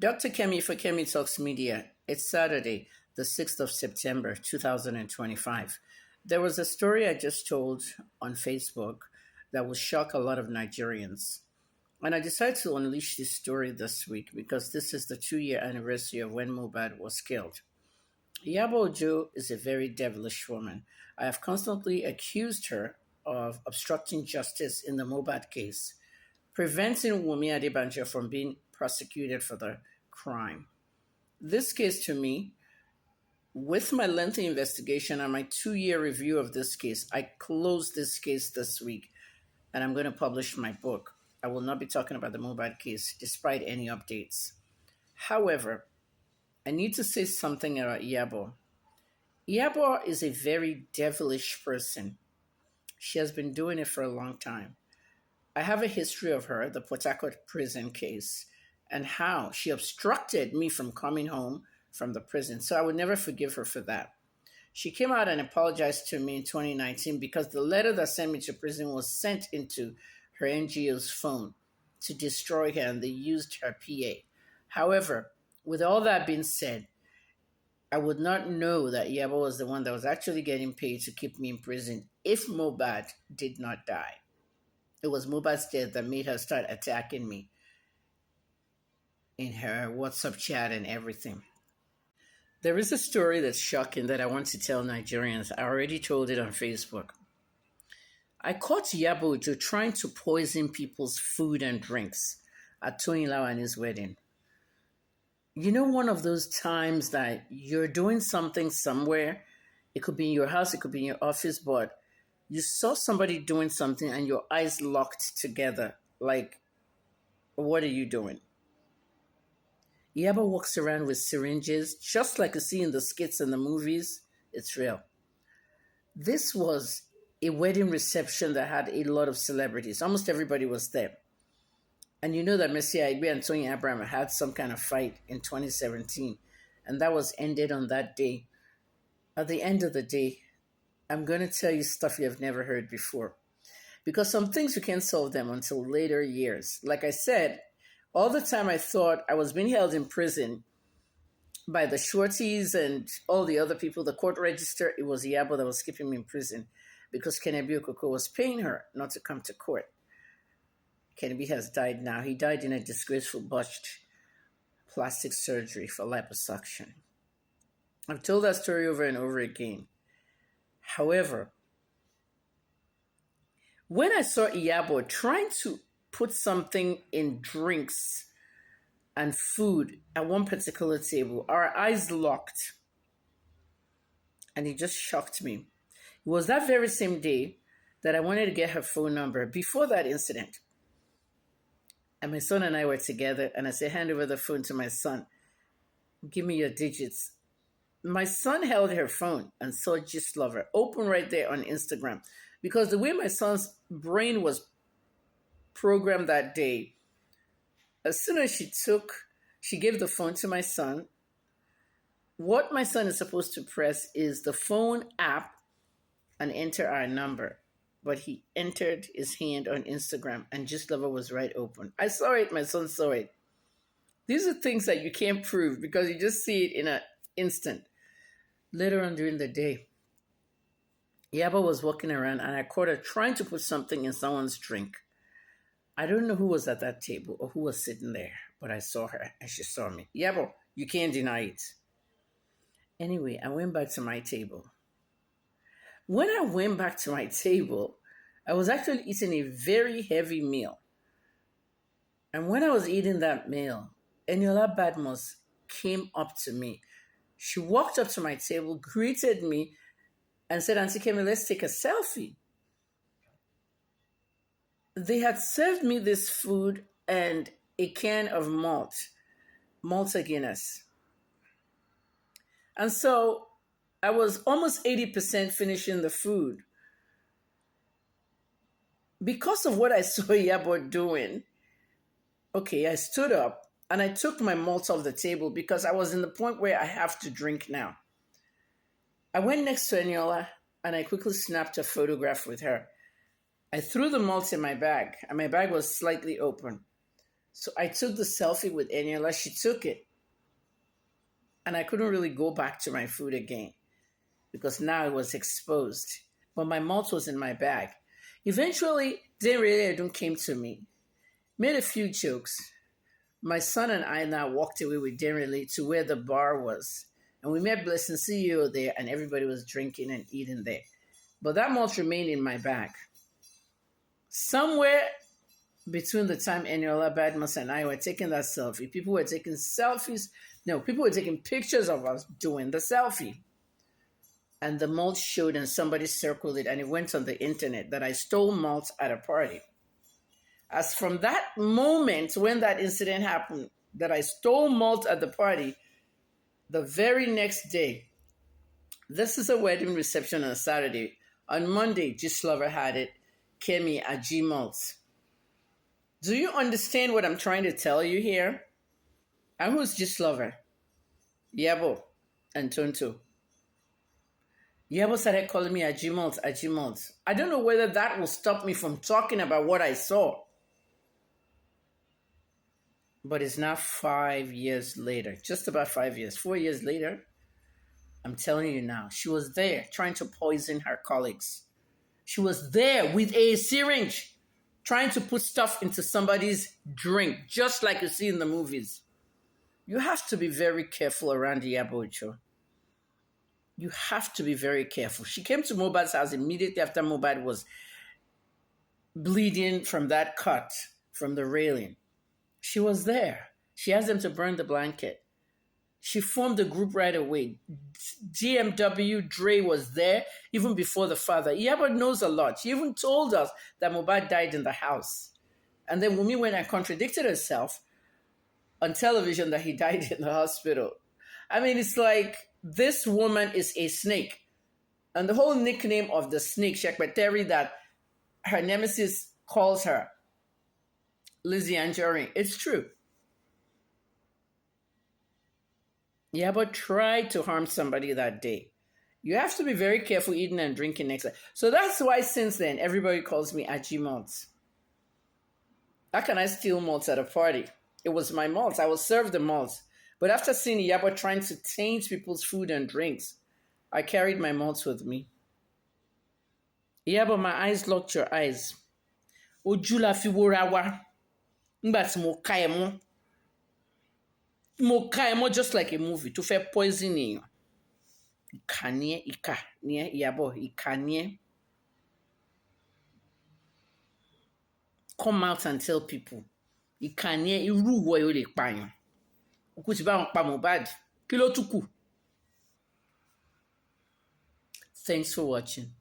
Dr. Kemi for Kemi Talks Media. It's Saturday, the 6th of September, 2025. There was a story I just told on Facebook that will shock a lot of Nigerians. And I decided to unleash this story this week because this is the 2 year anniversary of when Mohbad was killed. Iyabo is a very devilish woman. I have constantly accused her of obstructing justice in the Mohbad case, preventing Wumi Adebanjo from being prosecuted for the crime. This case, to me, with my lengthy investigation and my 2 year review of this case, I closed this case this week and I'm going to publish my book. I will not be talking about the Mohbad case despite any updates. However, I need to say something about Iyabo. Iyabo is a very devilish person. She has been doing it for a long time. I have a history of her, the Port Harcourt prison case, and how she obstructed me from coming home from the prison. So I would never forgive her for that. She came out and apologized to me in 2019 because the letter that sent me to prison was sent into her NGO's phone to destroy her, and they used her PA. However, with all that being said, I would not know that Iyabo was the one that was actually getting paid to keep me in prison if Mohbad did not die. It was Mohbad's death that made her start attacking me in her WhatsApp chat and everything. There is a story that's shocking that I want to tell Nigerians. I already told it on Facebook. I caught Iyabo trying to poison people's food and drinks at Tony Lawani's wedding. You know, one of those times that you're doing something somewhere, it could be in your house, it could be in your office, but you saw somebody doing something and your eyes locked together. Like, what are you doing? Iyabo walks around with syringes, just like you see in the skits and the movies. It's real. This was a wedding reception that had a lot of celebrities. Almost everybody was there. And you know that Messi Aigbe and Tony Abraham had some kind of fight in 2017, and that was ended on that day. At the end of the day, I'm going to tell you stuff you have never heard before. Because some things you can't solve them until later years. Like I said, all the time I thought I was being held in prison by the shorties and all the other people, the court register, it was Iyabo that was keeping me in prison because Kennedy Okoko was paying her not to come to court. Kennedy has died now. He died in a disgraceful botched plastic surgery for liposuction. I've told that story over and over again. However, when I saw Iyabo trying to put something in drinks and food at one particular table, our eyes locked. And it just shocked me. It was that very same day that I wanted to get her phone number before that incident. And my son and I were together, and I said, hand over the phone to my son. Give me your digits. My son held her phone and saw Gist Lover open right there on Instagram. Because the way my son's brain was programmed that day, as soon as she gave the phone to my son, what my son is supposed to press is the phone app and enter our number. But he entered his hand on Instagram and Gist Lover was right open. I saw it, my son saw it. These are things that you can't prove because you just see it in an instant. Later on during the day, Iyabo was walking around and I caught her trying to put something in someone's drink. I don't know who was at that table or who was sitting there, but I saw her and she saw me. Iyabo, you can't deny it. Anyway, I went back to my table. When I went back to my table, I was actually eating a very heavy meal. And when I was eating that meal, Eniola Badmus came up to me. She walked up to my table, greeted me, and said, Auntie Kemi, let's take a selfie. They had served me this food and a can of Malta Guinness. And so I was almost 80% finishing the food. Because of what I saw Iyabo doing, okay, I stood up and I took my malt off the table because I was in the point where I have to drink now. I went next to Eniola and I quickly snapped a photograph with her. I threw the malt in my bag and my bag was slightly open. So I took the selfie with Eniola. She took it. And I couldn't really go back to my food again because now it was exposed. But my mouth was in my bag. Eventually, Denrele came to me, made a few jokes. My son and I now walked away with Denrele to where the bar was. And we met Blessing CEO there, and everybody was drinking and eating there. But that malt remained in my bag. Somewhere between the time Eniola Badmus and I were taking that selfie, people were taking selfies. No, people were taking pictures of us doing the selfie. And the malt showed, and somebody circled it, and it went on the internet that I stole malt at a party. As from that moment when that incident happened, that I stole malt at the party, the very next day, this is a wedding reception on Saturday. On Monday, Gislover had it, Kemi at G Malt. Do you understand what I'm trying to tell you here? And who's Gislover? Iyabo and Tonto. Iyabo started calling me Ajimalt, Ajimalt. I don't know whether that will stop me from talking about what I saw. But it's now 5 years later, just about 5 years, 4 years later. I'm telling you now, she was there trying to poison her colleagues. She was there with a syringe trying to put stuff into somebody's drink, just like you see in the movies. You have to be very careful around Iyabo Ocho. You have to be very careful. She came to Mohbad's house immediately after Mohbad was bleeding from that cut from the railing. She was there. She asked them to burn the blanket. She formed a group right away. GMW Dre was there even before the father. Iyabo knows a lot. She even told us that Mohbad died in the house. And then Wunmi went and contradicted herself on television that he died in the hospital. I mean, it's like this woman is a snake. And the whole nickname of the snake, Shekpeteri, that her nemesis calls her, Lizzie Anjorin, it's true. Iyabo tried to harm somebody that day. You have to be very careful eating and drinking next time. So that's why since then, everybody calls me Aji Malts. How can I steal malts at a party? It was my malts. I will serve the malts. But after seeing Iyabo trying to taint people's food and drinks, I carried my malts with me. Iyabo, my eyes locked your eyes. Ojú la fi wora wa. Nígbà tí mo ká ẹ mọ́. Mo ká ẹ mọ́ just like a movie tó fẹ́ poison èèyàn. Ìkà ni ẹ́, ìkà ni ẹ́, Iyabo, ìkà ni ẹ́. Come out and tell people. Ìkà ni ẹ́, irú ìwọ yìí ó lè pààyàn. Òkú ti bá wọn pa Mohbad. Kí ló tún kù? Thanks for watching.